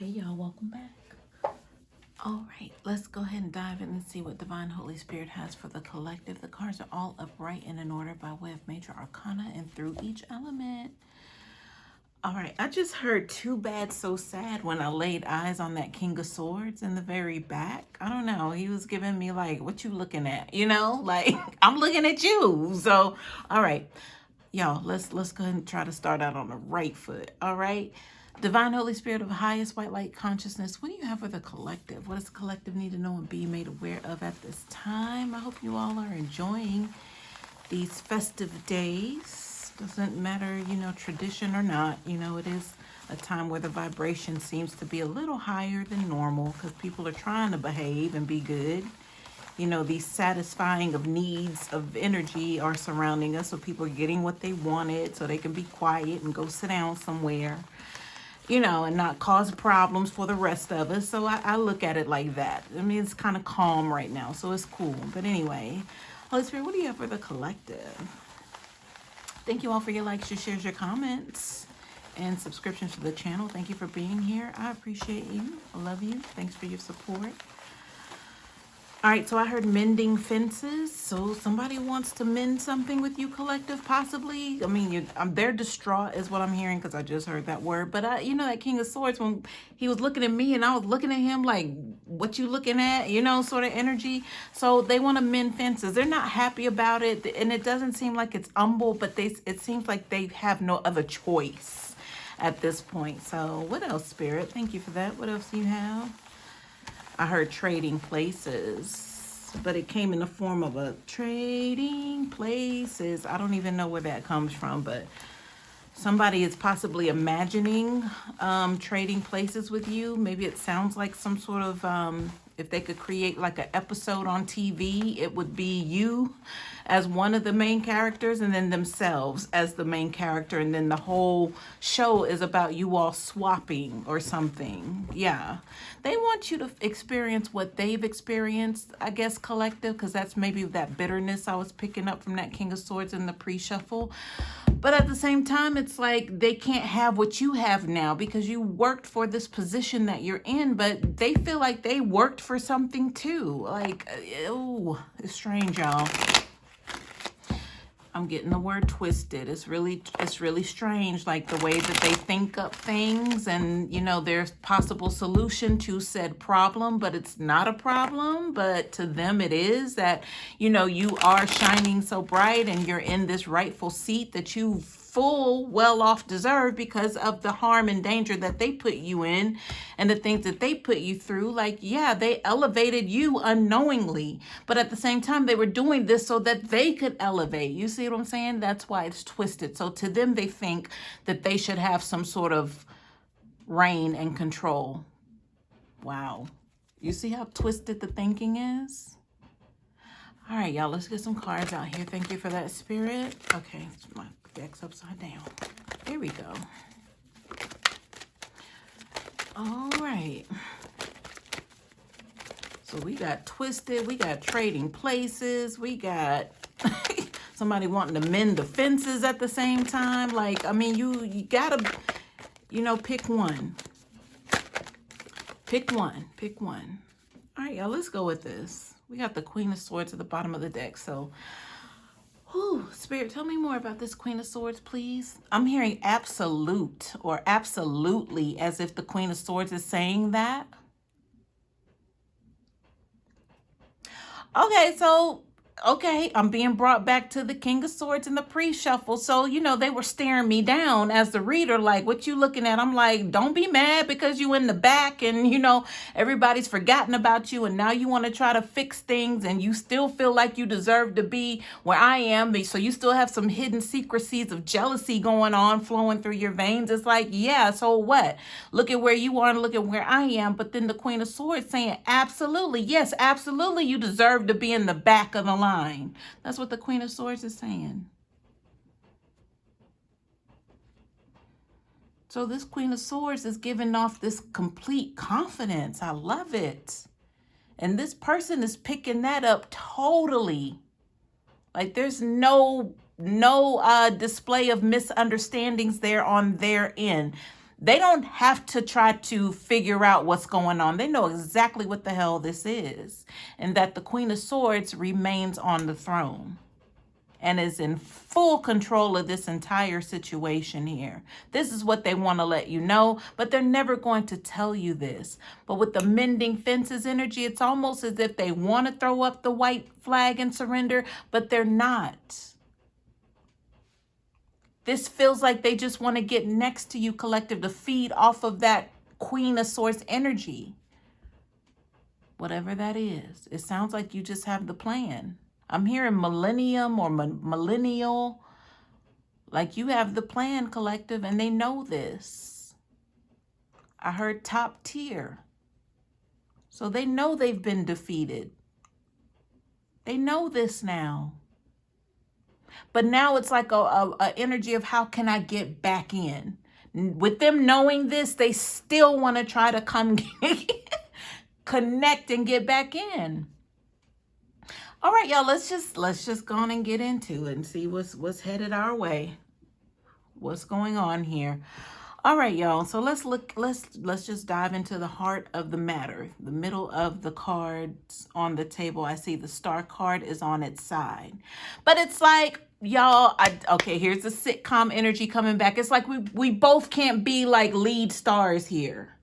Hey y'all, welcome back. All right, let's go ahead and dive in and see what Divine Holy Spirit has for the collective. The cards are all upright and in order by way of major arcana and through each element. All right, I just heard too bad, so sad when I laid eyes on that King of Swords in the very back. I don't know. He was giving me like, what you looking at? You know, like I'm looking at you. So, all right, y'all, let's go ahead and try to start out on the right foot. All right. Divine Holy Spirit of highest white light consciousness, what do you have for the collective? What does the collective need to know and be made aware of at this time? I hope you all are enjoying these festive days. Doesn't matter, tradition or not. It is a time where the vibration seems to be a little higher than normal because people are trying to behave and be good. These satisfying of needs of energy are surrounding us, so people are getting what they wanted so they can be quiet and go sit down somewhere. And not cause problems for the rest of us. So I look at it like that. I mean, it's kind of calm right now, so it's cool. But anyway, Holy Spirit, what do you have for the collective? Thank you all for your likes, your shares, your comments, and subscriptions to the channel. Thank you for being here. I appreciate you. I love you. Thanks for your support. All right, so I heard mending fences. So somebody wants to mend something with you, collective, possibly. I mean, they're distraught is what I'm hearing because I just heard that word. But, that King of Swords, when he was looking at me and I was looking at him like, what you looking at, sort of energy. So they want to mend fences. They're not happy about it. And it doesn't seem like it's humble, but it seems like they have no other choice at this point. So what else, Spirit? Thank you for that. What else do you have? I heard trading places, but it came in the form of a trading places. I don't even know where that comes from, but somebody is possibly imagining trading places with you. Maybe it sounds like some sort of, if they could create like an episode on TV, it would be you as one of the main characters and then themselves as the main character. And then the whole show is about you all swapping or something. Yeah. They want you to experience what they've experienced, I guess, collective, because that's maybe that bitterness I was picking up from that King of Swords in the pre-shuffle. But at the same time, it's like they can't have what you have now because you worked for this position that you're in, but they feel like they worked for something too. Like, oh, it's strange, y'all. I'm getting the word twisted. It's really strange, like the way that they think up things and, there's possible solution to said problem, but it's not a problem. But to them it is that, you are shining so bright and you're in this rightful seat that you full well off deserve because of the harm and danger that they put you in and the things that they put you through. Like, yeah, they elevated you unknowingly, but at the same time they were doing this so that they could elevate. You see what I'm saying? That's why it's twisted. So to them, they think that they should have some sort of reign and control. Wow. You see how twisted the thinking is? All right, y'all, let's get some cards out here. Thank you for that, Spirit. Okay, my deck's upside down. Here we go. All right. So we got twisted. We got trading places. We got somebody wanting to mend the fences at the same time. Like, I mean, you gotta, pick one. Pick one. Pick one. All right, y'all, let's go with this. We got the Queen of Swords at the bottom of the deck. So, Spirit, tell me more about this Queen of Swords, please. I'm hearing absolute or absolutely as if the Queen of Swords is saying that. Okay, I'm being brought back to the King of Swords in the pre-shuffle. So, they were staring me down as the reader, like, what you looking at? I'm like, don't be mad because you in the back and, everybody's forgotten about you. And now you want to try to fix things and you still feel like you deserve to be where I am. So you still have some hidden secrecies of jealousy going on, flowing through your veins. It's like, yeah, so what? Look at where you are and look at where I am. But then the Queen of Swords saying, absolutely, yes, absolutely, you deserve to be in the back of the line. That's what the Queen of Swords is saying. So this Queen of Swords is giving off this complete confidence. I love it. And this person is picking that up totally. Like there's no display of misunderstandings there on their end. They don't have to try to figure out what's going on. They know exactly what the hell this is, and that the Queen of Swords remains on the throne and is in full control of this entire situation here. This is what they want to let you know, but they're never going to tell you this. But with the mending fences energy, it's almost as if they want to throw up the white flag and surrender, but they're not. This feels like they just want to get next to you, collective, to feed off of that Queen of Swords energy. Whatever that is. It sounds like you just have the plan. I'm hearing millennium or millennial. Like you have the plan, collective, and they know this. I heard top tier. So they know they've been defeated. They know this now. But now it's like a energy of how can I get back in? With them knowing this, they still want to try to come connect and get back in. All right, y'all, let's just go on and get into it and see what's headed our way. What's going on here? All right, y'all. So let's just dive into the heart of the matter. The middle of the cards on the table. I see the star card is on its side. But it's like, y'all, okay, here's the sitcom energy coming back. It's like we both can't be like lead stars here.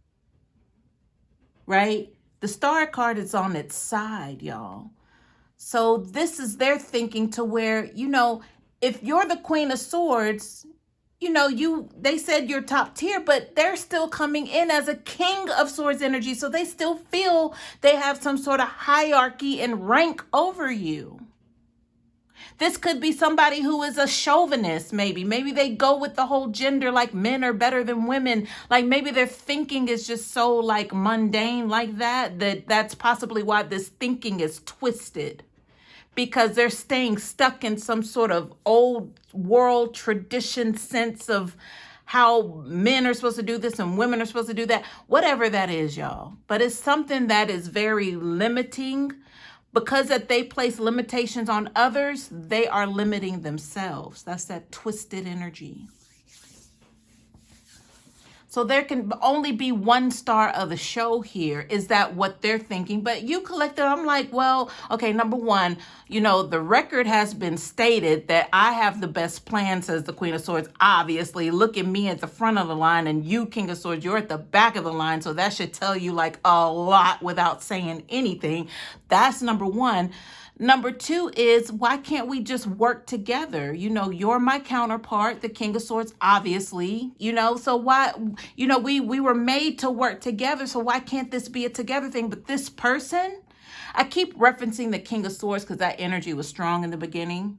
Right? The star card is on its side, y'all. So this is their thinking to where, you know, if you're the Queen of Swords, you know, they said you're top tier, but they're still coming in as a King of Swords energy. So they still feel they have some sort of hierarchy and rank over you. This could be somebody who is a chauvinist, maybe. Maybe they go with the whole gender, like men are better than women. Like maybe their thinking is just so like mundane like that's possibly why this thinking is twisted. Because they're staying stuck in some sort of old world tradition sense of how men are supposed to do this and women are supposed to do that. Whatever that is, y'all. But it's something that is very limiting. Because that they place limitations on others, they are limiting themselves. That's that twisted energy. So there can only be one star of the show here. Is that what they're thinking? But you collective, I'm like, well, okay, number one, you know, the record has been stated that I have the best plan, says the Queen of Swords. Obviously, look at me at the front of the line and you, King of Swords, you're at the back of the line. So that should tell you like a lot without saying anything. That's number one. Number two is, why can't we just work together? You know, you're my counterpart, the King of Swords, obviously, you know, so why, you know, we were made to work together. So why can't this be a together thing? But this person, I keep referencing the King of Swords because that energy was strong in the beginning,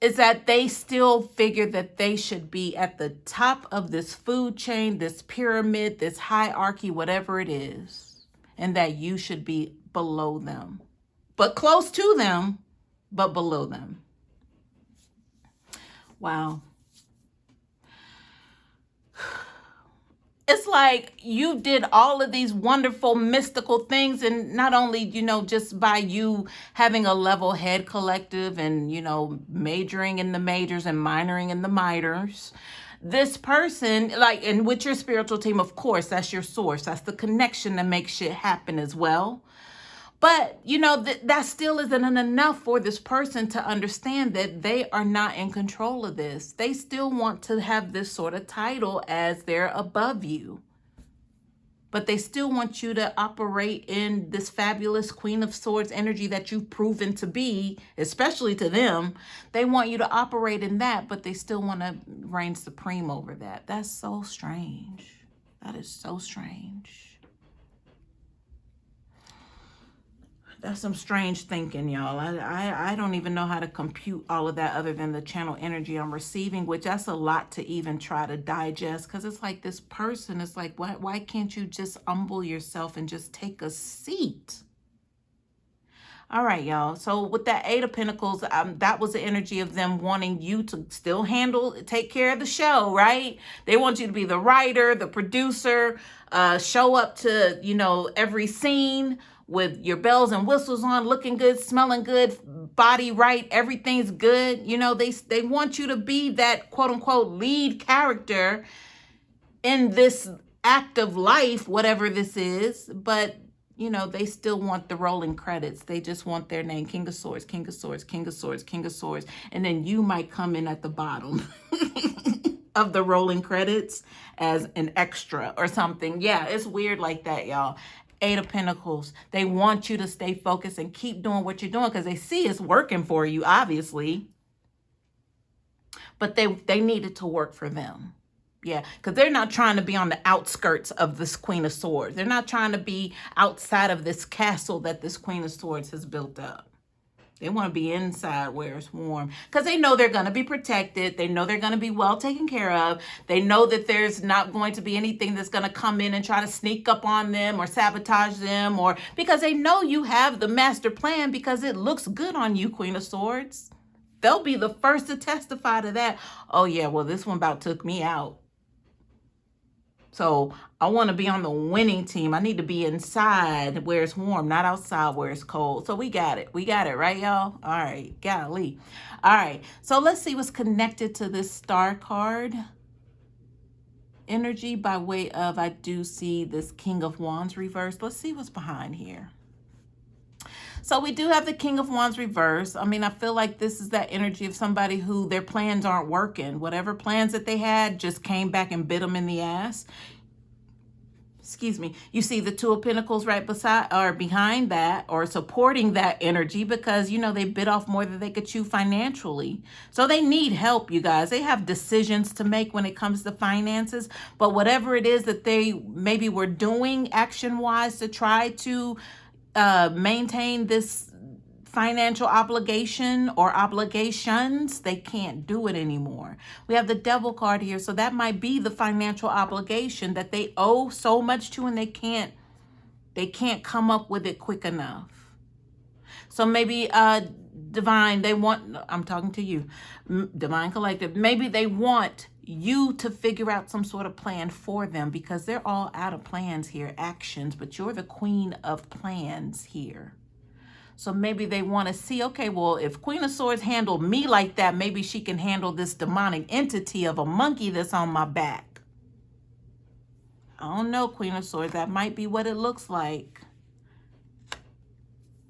is that they still figure that they should be at the top of this food chain, this pyramid, this hierarchy, whatever it is, and that you should be below them. But close to them, but below them. Wow. It's like you did all of these wonderful mystical things, and not only, you know, just by you having a level head collective and, you know, majoring in the majors and minoring in the minors. This person, like, and with your spiritual team, of course, that's your source. That's the connection that makes shit happen as well. But, you know, that still isn't enough for this person to understand that they are not in control of this. They still want to have this sort of title as they're above you. But they still want you to operate in this fabulous Queen of Swords energy that you've proven to be, especially to them. They want you to operate in that, but they still want to reign supreme over that. That's so strange. That is so strange. That's some strange thinking, y'all. I don't even know how to compute all of that other than the channel energy I'm receiving, which that's a lot to even try to digest, because it's like this person is like, why can't you just humble yourself and just take a seat? All right, y'all. So with that Eight of Pentacles, that was the energy of them wanting you to still take care of the show, right? They want you to be the writer, the producer, show up to, you know, every scene with your bells and whistles on, looking good, smelling good, body right, everything's good. You know, they want you to be that quote unquote lead character in this active life, whatever this is, but you know, they still want the rolling credits. They just want their name, King of Swords, King of Swords, King of Swords, King of Swords. And then you might come in at the bottom of the rolling credits as an extra or something. Yeah, it's weird like that, y'all. Eight of Pentacles. They want you to stay focused and keep doing what you're doing because they see it's working for you, obviously. But they need it to work for them. Yeah, because they're not trying to be on the outskirts of this Queen of Swords. They're not trying to be outside of this castle that this Queen of Swords has built up. They want to be inside where it's warm because they know they're going to be protected. They know they're going to be well taken care of. They know that there's not going to be anything that's going to come in and try to sneak up on them or sabotage them, or because they know you have the master plan because it looks good on you, Queen of Swords. They'll be the first to testify to that. Oh, yeah, well, this one about took me out. So I want to be on the winning team. I need to be inside where it's warm, not outside where it's cold. So we got it. We got it, right, y'all? All right. Golly. All right. So let's see what's connected to this star card. Energy by way of, I do see this King of Wands reversed. Let's see what's behind here. So we do have the King of Wands reverse. I mean, I feel like this is that energy of somebody who their plans aren't working. Whatever plans that they had just came back and bit them in the ass. Excuse me. You see the Two of Pentacles right beside or behind that or supporting that energy because, you know, they bit off more than they could chew financially. So they need help, you guys. They have decisions to make when it comes to finances. But whatever it is that they maybe were doing action-wise to try to maintain this financial obligation or obligations, they can't do it anymore. We have the Devil card here, so that might be the financial obligation that they owe so much to, and they can't come up with it quick enough. So maybe Divine, they want, I'm talking to you, Divine Collective, maybe they want you to figure out some sort of plan for them because they're all out of plans here, actions, but you're the queen of plans here. So maybe they want to see, okay, well, if Queen of Swords handled me like that, maybe she can handle this demonic entity of a monkey that's on my back. I don't know, Queen of Swords, that might be what it looks like.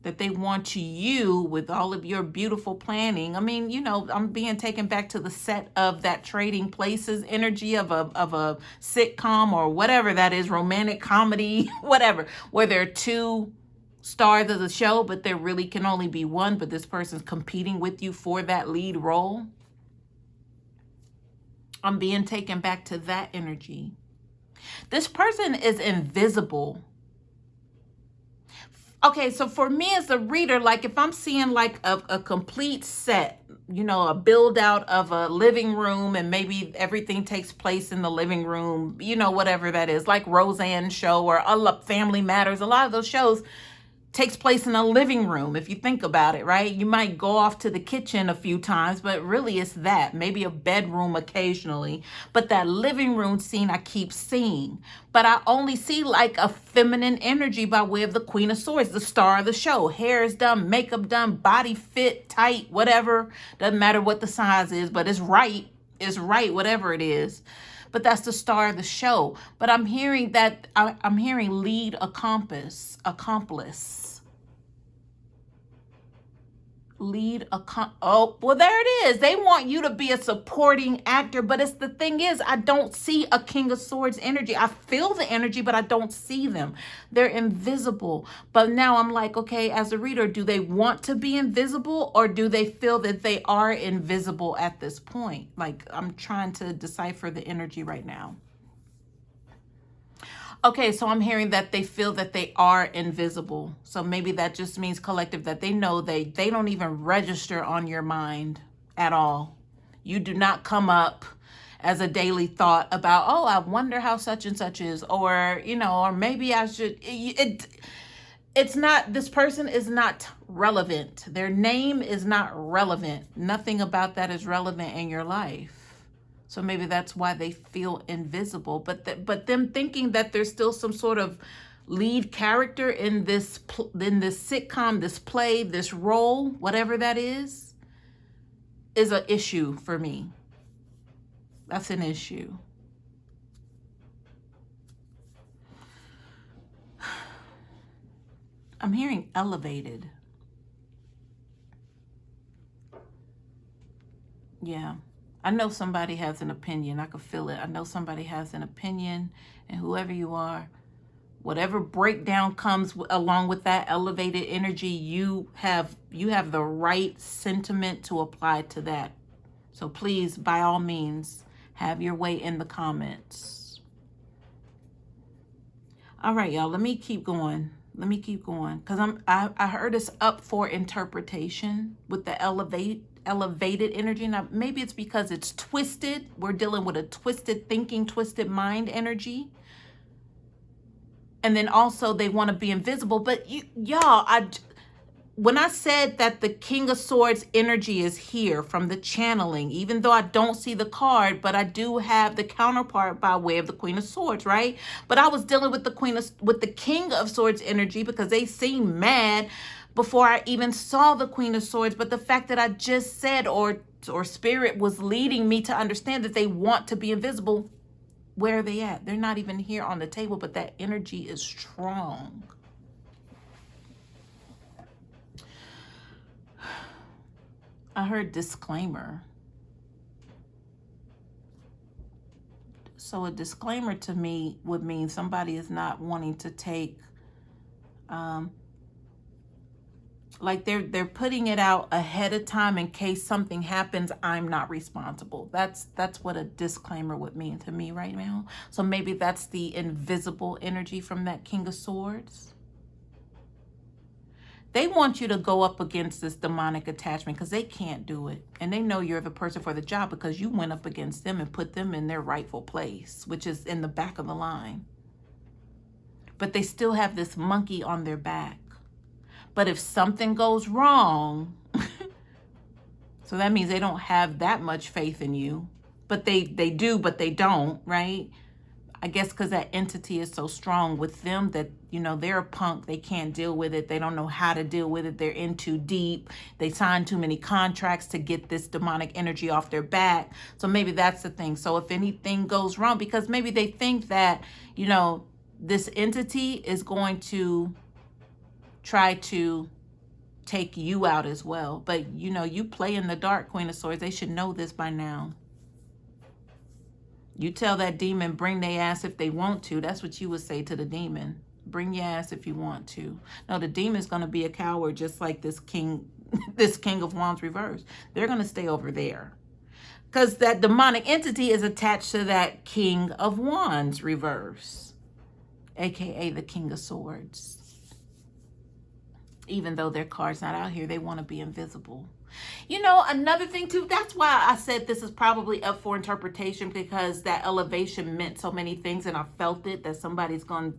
That they want you with all of your beautiful planning. I mean, you know, I'm being taken back to the set of that Trading Places energy of a sitcom or whatever that is, romantic comedy, whatever, where there are two stars of the show, but there really can only be one, but this person's competing with you for that lead role. I'm being taken back to that energy. This person is invisible. Okay, so for me as a reader, like if I'm seeing like a complete set, you know, a build out of a living room and maybe everything takes place in the living room, you know, whatever that is, like Roseanne's show or Family Matters, a lot of those shows takes place in a living room. If you think about it, right? You might go off to the kitchen a few times, but really it's that, maybe a bedroom occasionally, but that living room scene I keep seeing, but I only see like a feminine energy by way of the Queen of Swords, the star of the show. Hair is done, makeup done, body fit, tight, whatever. Doesn't matter what the size is, but it's right, whatever it is. But that's the star of the show. But I'm hearing that, I'm hearing lead accomplice. Oh, well, there it is. They want you to be a supporting actor, but it's the thing is, I don't see a King of Swords energy. I feel the energy, but I don't see them. They're invisible. But now I'm like, okay, as a reader, do they want to be invisible or do they feel that they are invisible at this point? Like, I'm trying to decipher the energy right now. Okay, so I'm hearing that they feel that they are invisible. So maybe that just means collective, that they know they don't even register on your mind at all. You do not come up as a daily thought about, oh, I wonder how such and such is, or, you know, or maybe I should, it's not, this person is not relevant. Their name is not relevant. Nothing about that is relevant in your life. So maybe that's why they feel invisible. But them thinking that there's still some sort of lead character in this sitcom, this play, this role, whatever that is an issue for me. That's an issue. I'm hearing elevated. Yeah. I know somebody has an opinion. I can feel it. I know somebody has an opinion, and whoever you are, whatever breakdown comes along with that elevated energy, you have the right sentiment to apply to that. So please, by all means, have your way in the comments. All right, y'all, let me keep going. Let me keep going, because I heard it's up for interpretation with the elevated energy. Now, maybe it's because it's twisted. We're dealing with a twisted thinking, twisted mind energy. And then also they want to be invisible. But y'all, when I said that the King of Swords energy is here from the channeling, even though I don't see the card, but I do have the counterpart by way of the Queen of Swords, right? But I was dealing with the King of Swords energy because they seemed mad before I even saw the Queen of Swords. But the fact that I just said, or Spirit was leading me to understand that they want to be invisible, where are they at? They're not even here on the table, but that energy is strong. I heard disclaimer. So a disclaimer to me would mean somebody is not wanting to take, like they're putting it out ahead of time in case something happens. I'm not responsible. That's what a disclaimer would mean to me right now. So maybe that's the invisible energy from that King of Swords. They want you to go up against this demonic attachment because they can't do it. And they know you're the person for the job because you went up against them and put them in their rightful place, which is in the back of the line. But they still have this monkey on their back. But if something goes wrong, so that means they don't have that much faith in you. But they do, but they don't, right? I guess because that entity is so strong with them that, they're a punk. They can't deal with it. They don't know how to deal with it. They're in too deep. They signed too many contracts to get this demonic energy off their back. So maybe that's the thing. So if anything goes wrong, because maybe they think that, this entity is going to try to take you out as well. But, you play in the dark, Queen of Swords. They should know this by now. You tell that demon, bring their ass if they want to. That's what you would say to the demon. Bring your ass if you want to. No, the demon's going to be a coward just like this king of Wands reverse. They're going to stay over there. Because that demonic entity is attached to that King of Wands reverse. AKA the King of Swords. Even though their card's not out here, they want to be invisible. Another thing too, that's why I said this is probably up for interpretation, because that elevation meant so many things and I felt it, that somebody's going to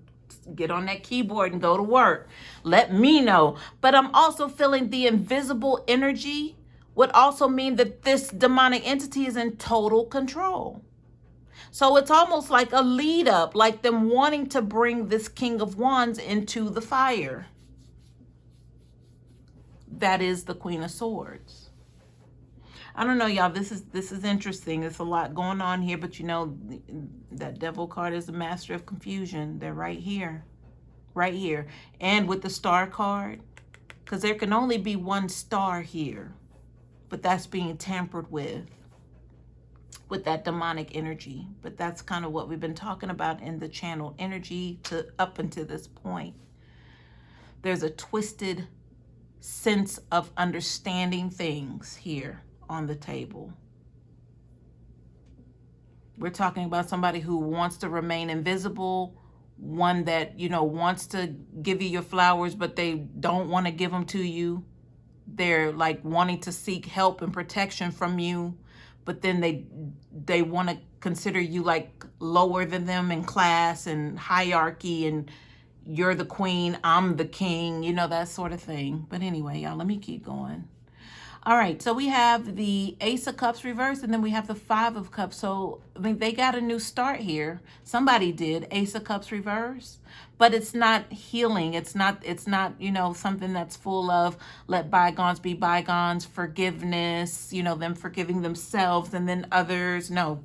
get on that keyboard and go to work. Let me know. But I'm also feeling the invisible energy would also mean that this demonic entity is in total control. So it's almost like a lead up, like them wanting to bring this King of Wands into the fire. That is the Queen of Swords. I don't know, y'all. This is interesting. There's a lot going on here, but that Devil card is the master of confusion. They're right here. Right here. And with the Star card, because there can only be one star here, but that's being tampered with that demonic energy. But that's kind of what we've been talking about in the channel energy to up until this point. There's a twisted sense of understanding things here on the table. We're talking about somebody who wants to remain invisible, one that, wants to give you your flowers, but they don't want to give them to you. They're like wanting to seek help and protection from you, but then they want to consider you like lower than them in class and hierarchy, and you're the queen, I'm the king, that sort of thing. But anyway, y'all, let me keep going. All right, so we have the Ace of Cups reversed, and then we have the Five of Cups. So, they got a new start here. Somebody did. Ace of Cups reversed. But it's not healing. It's not, something that's full of let bygones be bygones, forgiveness, them forgiving themselves and then others. No.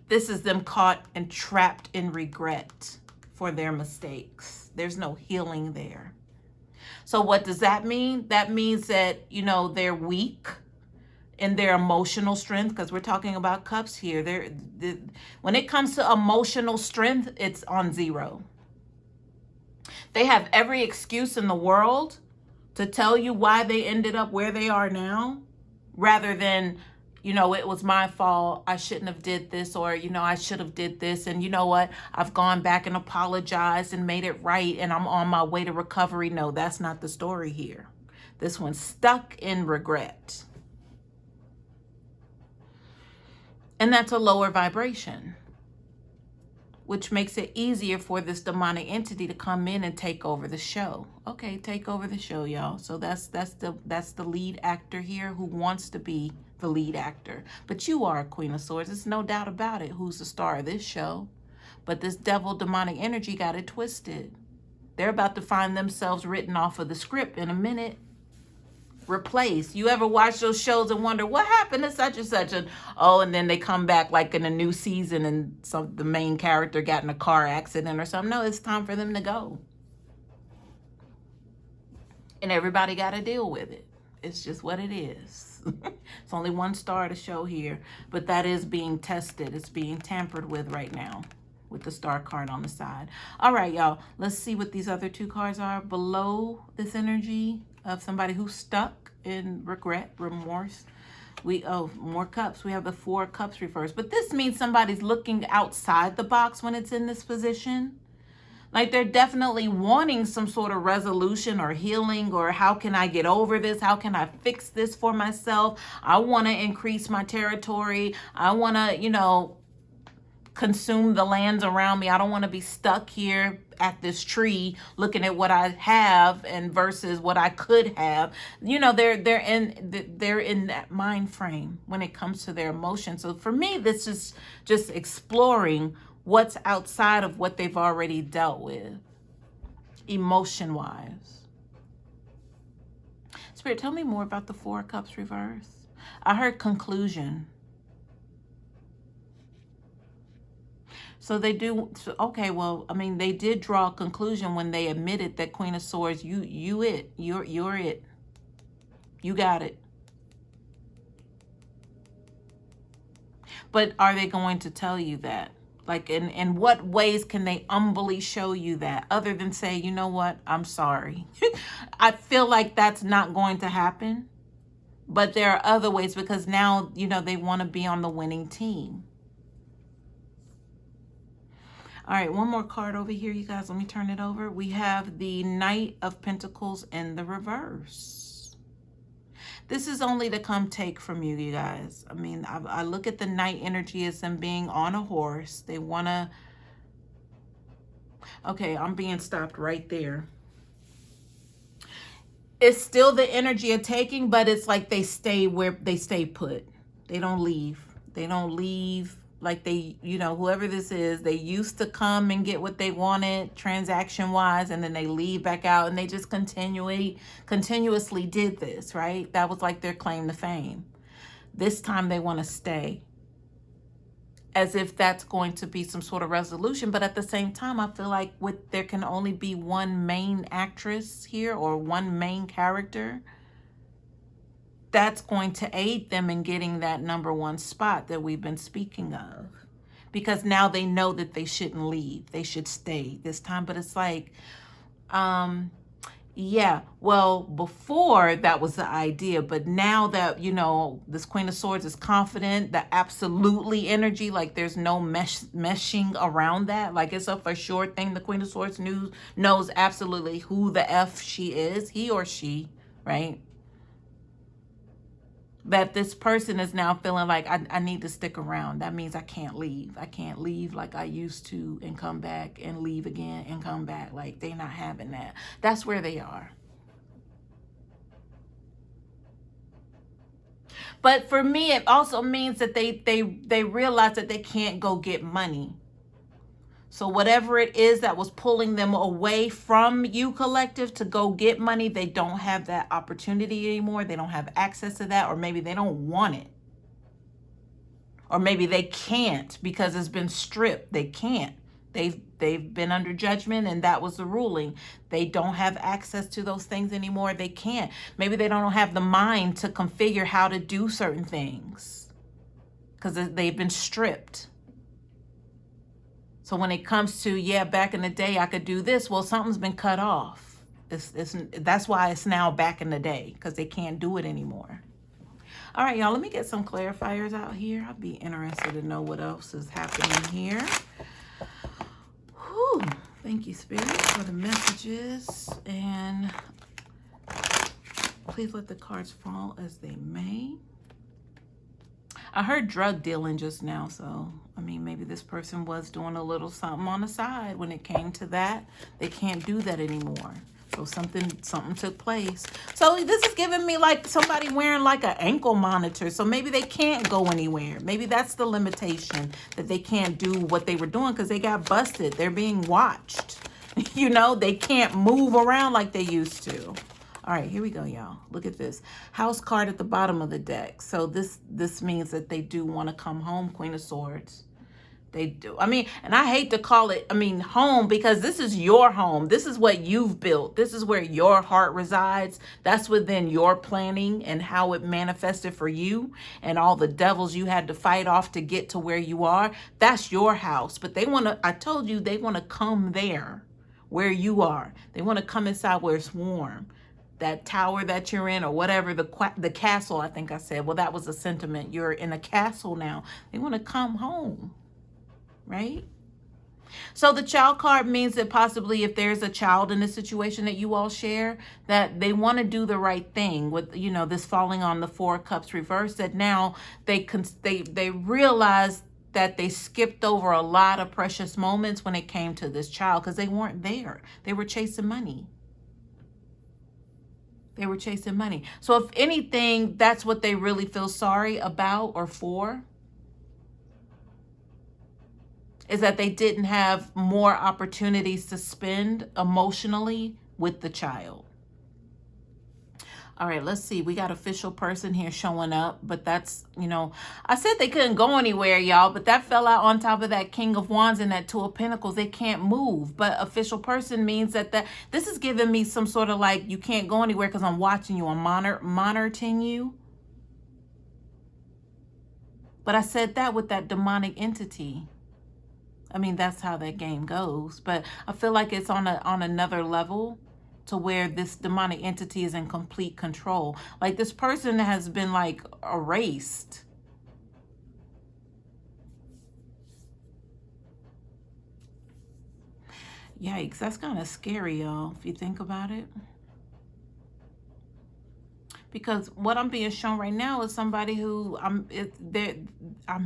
This is them caught and trapped in regret for their mistakes. There's no healing there. So what does that mean? That means that, you know, they're weak in their emotional strength, because we're talking about cups here. When it comes to emotional strength, it's on 0. They have every excuse in the world to tell you why they ended up where they are now, rather than, you know, it was my fault, I shouldn't have did this, or, you know, I should have did this, and you know what, I've gone back and apologized and made it right, and I'm on my way to recovery. No, that's not the story here. This one's stuck in regret. And that's a lower vibration, which makes it easier for this demonic entity to come in and take over the show. Okay, take over the show, y'all. So that's the lead actor here, who wants to be the lead actor. But you are a Queen of Swords. There's no doubt about it who's the star of this show. But this devil demonic energy got it twisted. They're about to find themselves written off of the script in a minute. Replaced. You ever watch those shows and wonder what happened to such and such, and then they come back like in a new season and the main character got in a car accident or something? No, it's time for them to go. And everybody got to deal with it. It's just what it is. It's only one star to show here, but that is being tested. It's being tampered with right now with the star card on the side. All right, y'all, let's see what these other 2 cards are below this energy of somebody who's stuck in regret, remorse. More cups. We have the 4 cups reversed, but this means somebody's looking outside the box when it's in this position. Like, they're definitely wanting some sort of resolution or healing, or how can I get over this? How can I fix this for myself? I want to increase my territory. I want to, you know, consume the lands around me. I don't want to be stuck here at this tree looking at what I have and versus what I could have. You know, they're in that mind frame when it comes to their emotions. So for me, this is just exploring what's outside of what they've already dealt with, emotion wise. Spirit, tell me more about the 4 cups reverse. I heard conclusion. So they do. Okay, well, I mean, they did draw a conclusion when they admitted that Queen of Swords, you're it. You got it. But are they going to tell you that? Like, in what ways can they humbly show you that, other than say, you know what, I'm sorry? I feel like that's not going to happen. But there are other ways, because now, you know, they want to be on the winning team. All right, one more card over here, you guys. Let me turn it over. We have the Knight of Pentacles in the reverse. This is only to come take from you, you guys. I mean, I look at the Knight energy as them being on a horse. They want to... Okay, I'm being stopped right there. It's still the energy of taking, but it's like they stay put. They don't leave. They don't leave. Like, they, you know, whoever this is, they used to come and get what they wanted transaction wise, and then they leave back out, and they just continuously did this, right? That was like their claim to fame. This time they want to stay, as if that's going to be some sort of resolution. But at the same time, I feel like there can only be one main actress here, or one main character that's going to aid them in getting that #1 spot that we've been speaking of. Because now they know that they shouldn't leave. They should stay this time. But it's like, yeah, well, before that was the idea. But now that, you know, this Queen of Swords is confident, the absolutely energy, like there's no meshing around that. Like, it's a for sure thing. The Queen of Swords knows absolutely who the F she is, he or she, right? That this person is now feeling like, I need to stick around. That means I can't leave. I can't leave like I used to and come back and leave again and come back. Like, they're not having that. That's where they are. But for me, it also means that they realize that they can't go get money. So whatever it is that was pulling them away from you, collective, to go get money, they don't have that opportunity anymore. They don't have access to that, or maybe they don't want it. Or maybe they can't because it's been stripped. They can't. They've been under judgment, and that was the ruling. They don't have access to those things anymore. They can't. Maybe they don't have the mind to configure how to do certain things because they've been stripped. So when it comes to, yeah, back in the day I could do this, well, something's been cut off. That's why it's now back in the day, because they can't do it anymore. All right, y'all, let me get some clarifiers out here. I'd be interested to know what else is happening here. Whew. Thank you, Spirit, for the messages. And please let the cards fall as they may. I heard drug dealing just now, so, I mean, maybe this person was doing a little something on the side. When it came to that, they can't do that anymore. So something took place. So this is giving me like somebody wearing like an ankle monitor. So maybe they can't go anywhere. Maybe that's the limitation, that they can't do what they were doing because they got busted. They're being watched. You know, they can't move around like they used to. All right, here we go, y'all. Look at this. House card at the bottom of the deck. So this means that they do want to come home, Queen of Swords. They do. I mean, and I hate to call it, home, because this is your home. This is what you've built. This is where your heart resides. That's within your planning and how it manifested for you and all the devils you had to fight off to get to where you are. That's your house. But they want to, I told you, they want to come there where you are. They want to come inside where it's warm. That tower that you're in, or whatever, the castle, I think I said. Well, that was a sentiment. You're in a castle now. They want to come home. Right? So the child card means that possibly if there's a child in the situation that you all share, that they want to do the right thing with, you know, this falling on the Four of Cups reverse, that now they realize that they skipped over a lot of precious moments when it came to this child because they weren't there. They were chasing money. They were chasing money. So if anything, that's what they really feel sorry about or for. Is that they didn't have more opportunities to spend emotionally with the child. All right, let's see. We got official person here showing up, but that's, you know, I said they couldn't go anywhere, y'all, but that fell out on top of that King of Wands and that Two of Pentacles. They can't move, but official person means that this is giving me some sort of like, you can't go anywhere because I'm watching you, I'm monitoring you. But I said that with that demonic entity. I mean, that's how that game goes. But I feel like it's on another level to where this demonic entity is in complete control. Like this person has been like erased. Yikes, that's kind of scary, y'all, if you think about it. Because what I'm being shown right now is somebody who I'm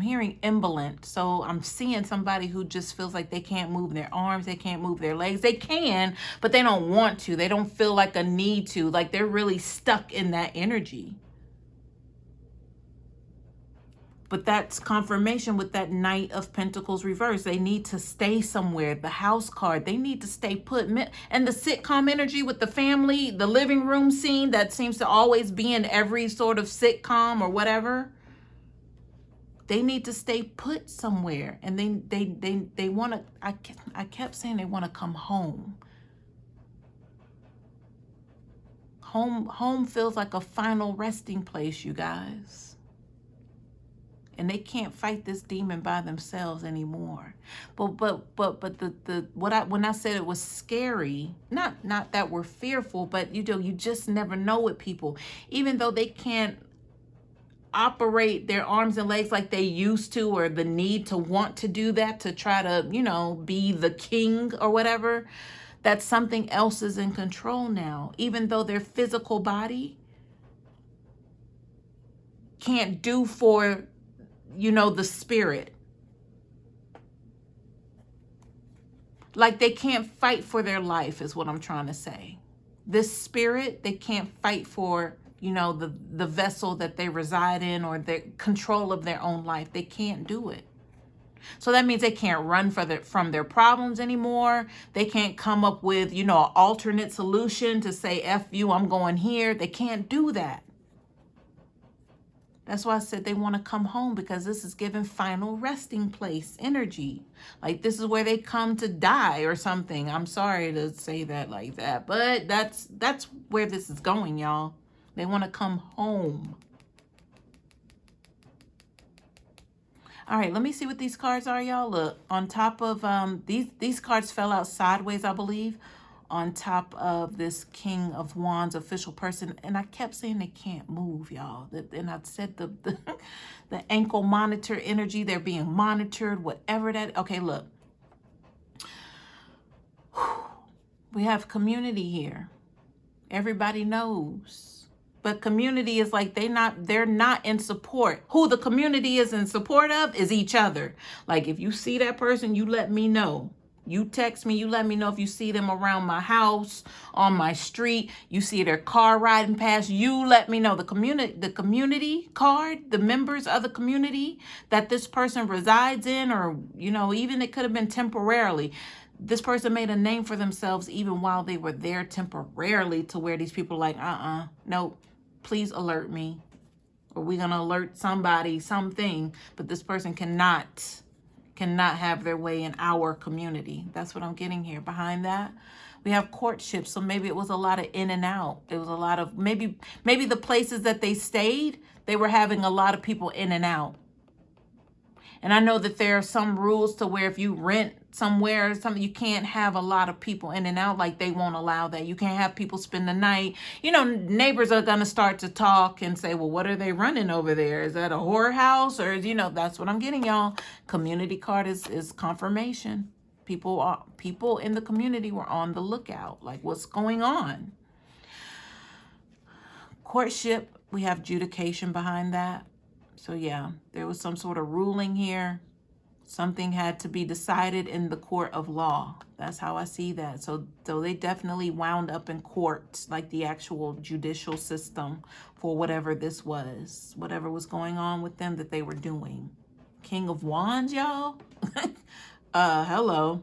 hearing imbalent. So I'm seeing somebody who just feels like they can't move their arms, they can't move their legs. They can, but they don't want to. They don't feel like a need to. Like they're really stuck in that energy. But that's confirmation with that Knight of Pentacles reverse. They need to stay somewhere. The house card, they need to stay put. And the sitcom energy with the family, the living room scene that seems to always be in every sort of sitcom or whatever. They need to stay put somewhere. And they want to, I kept saying they want to come home. Home feels like a final resting place, you guys. And they can't fight this demon by themselves anymore. But when I said it was scary, not that we're fearful, but you just never know with people. Even though they can't operate their arms and legs like they used to, or the need to want to do that to try to, be the king or whatever, that something else is in control now. Even though their physical body can't do for the spirit. Like they can't fight for their life is what I'm trying to say. This spirit, they can't fight for, the vessel that they reside in or the control of their own life. They can't do it. So that means they can't run from their problems anymore. They can't come up with, an alternate solution to say, F you, I'm going here. They can't do that. That's why I said they want to come home, because this is given final resting place energy. Like this is where they come to die or something. I'm sorry to say that like that, but that's where this is going, y'all. They want to come home. All right, let me see what these cards are, y'all. Look, on top of these cards fell out sideways, I believe, on top of this King of Wands official person, and I kept saying they can't move, y'all. And I said the ankle monitor energy, they're being monitored, whatever that. Okay, look, we have community here. Everybody knows. But community is like they're not in support. Who the community is in support of is each other. Like if you see that person, you let me know. You text me, you let me know if you see them around my house, on my street, you see their car riding past, you let me know. The community card, the members of the community that this person resides in, or even it could have been temporarily. This person made a name for themselves even while they were there temporarily, to where these people are like, nope, please alert me, or we're going to alert somebody, something, but this person cannot have their way in our community. That's what I'm getting here. Behind that, we have courtship. So maybe it was a lot of in and out. It was a lot of, maybe the places that they stayed, they were having a lot of people in and out. And I know that there are some rules to where if you rent somewhere or something, you can't have a lot of people in and out. Like they won't allow that. You can't have people spend the night. Neighbors are going to start to talk and say, well, what are they running over there? Is that a horror house? Or, that's what I'm getting, y'all. Community card is confirmation. People in the community were on the lookout. Like, what's going on? Courtship, we have adjudication behind that. So yeah, there was some sort of ruling here. Something had to be decided in the court of law. That's how I see that. So they definitely wound up in court, like the actual judicial system, for whatever this was, whatever was going on with them that they were doing. King of Wands, y'all. Hello.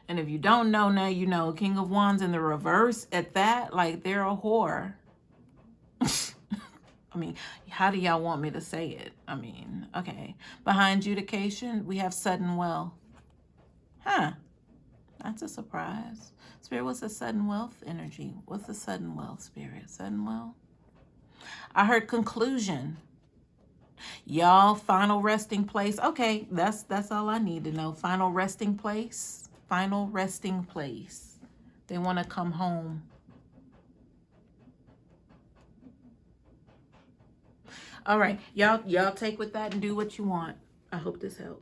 And if you don't know, now you know. King of Wands in the reverse at that, like they're a whore. I mean, how do y'all want me to say it? I mean, okay. Behind adjudication, we have sudden wealth. Huh. That's a surprise. Spirit, what's the sudden wealth energy? What's the sudden wealth, Spirit? Sudden wealth? I heard conclusion. Y'all, final resting place. Okay, that's all I need to know. Final resting place. Final resting place. They want to come home. All right, y'all take with that and do what you want. I hope this helps.